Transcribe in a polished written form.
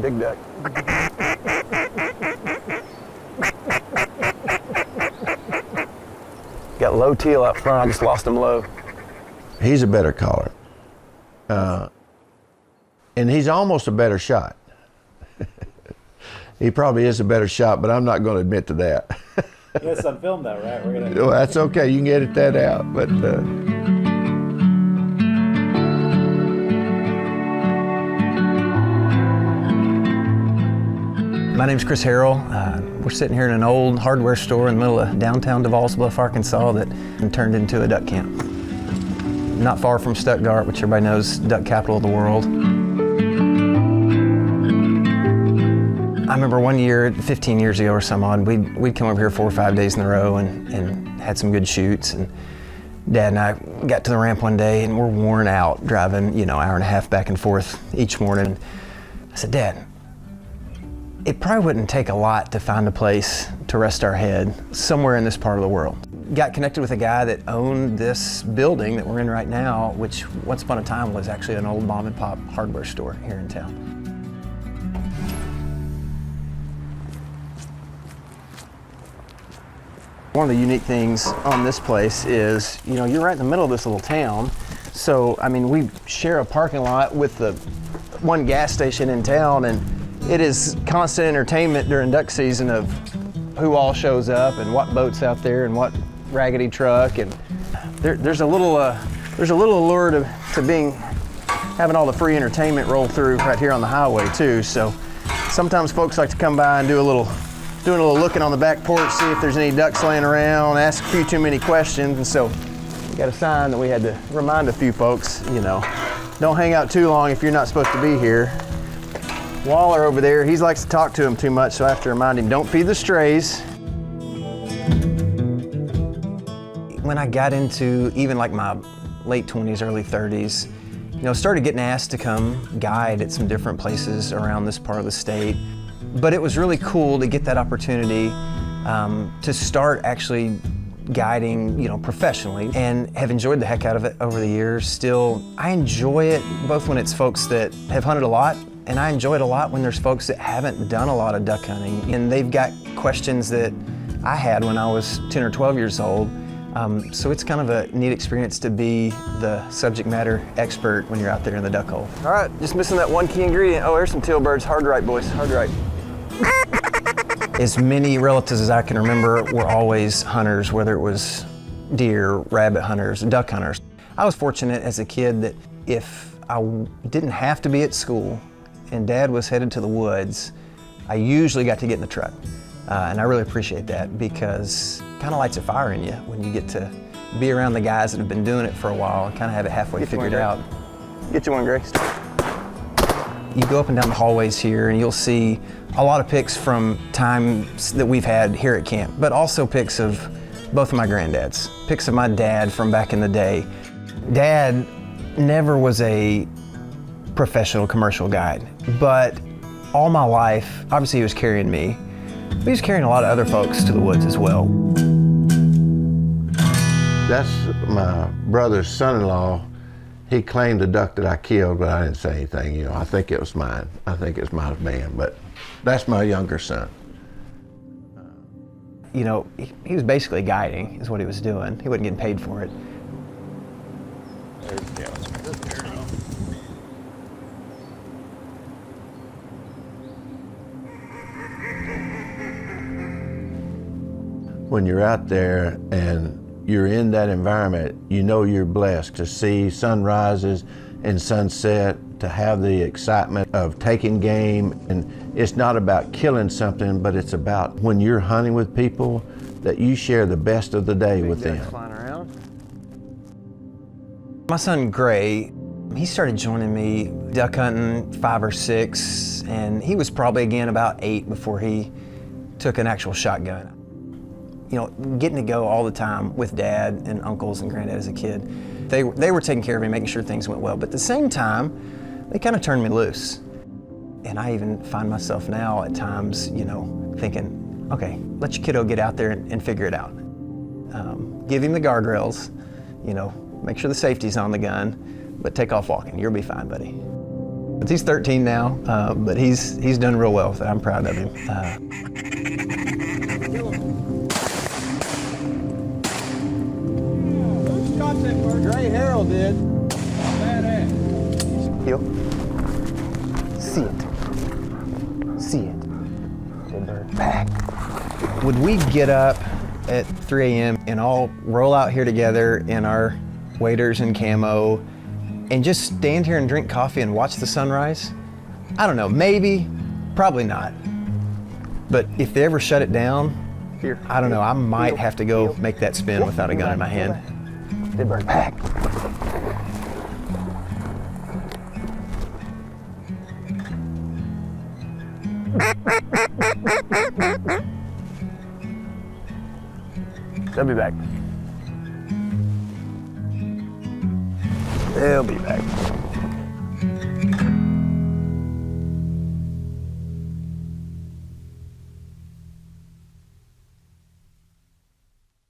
Big duck. Got low teal up front. I just lost him low. He's a better caller. And he's almost a better shot. He probably is a better shot, but I'm not going to admit to that. Yes, on film though, right? We're gonna... Well, that's okay. You can edit that out. But My name's Chris Harrell. We're sitting here in an old hardware store in the middle of downtown DeValls Bluff, Arkansas that turned into a duck camp. Not far from Stuttgart, which everybody knows, duck capital of the world. I remember one year, 15 years ago or some odd, we'd come over here 4 or 5 days in a row and had some good shoots. And Dad and I got to the ramp one day and we're worn out driving, hour and a half back and forth each morning. I said, Dad, it probably wouldn't take a lot to find a place to rest our head somewhere in this part of the world. Got connected with a guy that owned this building that we're in right now, which once upon a time was actually an old mom and pop hardware store here in town. One of the unique things on this place is, you're right in the middle of this little town. So, we share a parking lot with the one gas station in town, and it is constant entertainment during duck season of who all shows up and what boat's out there and what raggedy truck. And there's a little allure to having all the free entertainment roll through right here on the highway too. So sometimes folks like to come by and do a little looking on the back porch, see if there's any ducks laying around, ask a few too many questions. And so we got a sign that we had to remind a few folks, don't hang out too long if you're not supposed to be here. Waller over there, he likes to talk to him too much, so I have to remind him, don't feed the strays. When I got into even like my late 20s, early 30s, started getting asked to come guide at some different places around this part of the state. But it was really cool to get that opportunity to start actually guiding, professionally, and have enjoyed the heck out of it over the years. Still, I enjoy it both when it's folks that have hunted a lot, and I enjoy it a lot when there's folks that haven't done a lot of duck hunting, and they've got questions that I had when I was 10 or 12 years old. So it's kind of a neat experience to be the subject matter expert when you're out there in the duck hole. All right, just missing that one key ingredient. Oh, there's some teal birds. Hard right, boys, hard right. As many relatives as I can remember were always hunters, whether it was deer, rabbit hunters, duck hunters. I was fortunate as a kid that if I didn't have to be at school and Dad was headed to the woods, I usually got to get in the truck. And I really appreciate that because it kind of lights a fire in you when you get to be around the guys that have been doing it for a while and kind of have it halfway figured out. Get you one, Grace. You go up and down the hallways here and you'll see a lot of pics from times that we've had here at camp, but also pics of both of my granddads, pics of my dad from back in the day. Dad never was a professional commercial guide, but all my life, obviously he was carrying me, but he was carrying a lot of other folks to the woods as well. that's my brother's son-in-law. He claimed the duck that I killed, but I didn't say anything. I think it was mine. I think it might have been, but that's my younger son. He was basically guiding, is what he was doing. He wasn't getting paid for it. When you're out there and you're in that environment, you're blessed to see sunrises and sunset, to have the excitement of taking game. And it's not about killing something, but it's about when you're hunting with people that you share the best of the day with them. Flying around. My son Gray, he started joining me duck hunting 5 or 6, and he was probably again about 8 before he took an actual shotgun. Getting to go all the time with Dad and uncles and Granddad as a kid, they were taking care of me, making sure things went well. But at the same time, they kind of turned me loose. And I even find myself now at times, thinking, okay, let your kiddo get out there and figure it out. Give him the guardrails, make sure the safety's on the gun, but take off walking. You'll be fine, buddy. He's 13 now, but he's done real well with it. I'm proud of him. Chris Harrell did. Heel. See it. See it. Good bird. Back. Would we get up at 3 a.m. and all roll out here together in our waders and camo and just stand here and drink coffee and watch the sunrise? I don't know, maybe, probably not. But if they ever shut it down, I don't know, I might have to go make that spin without a gun in my hand. Good bird. Back. They'll be back. They'll be back.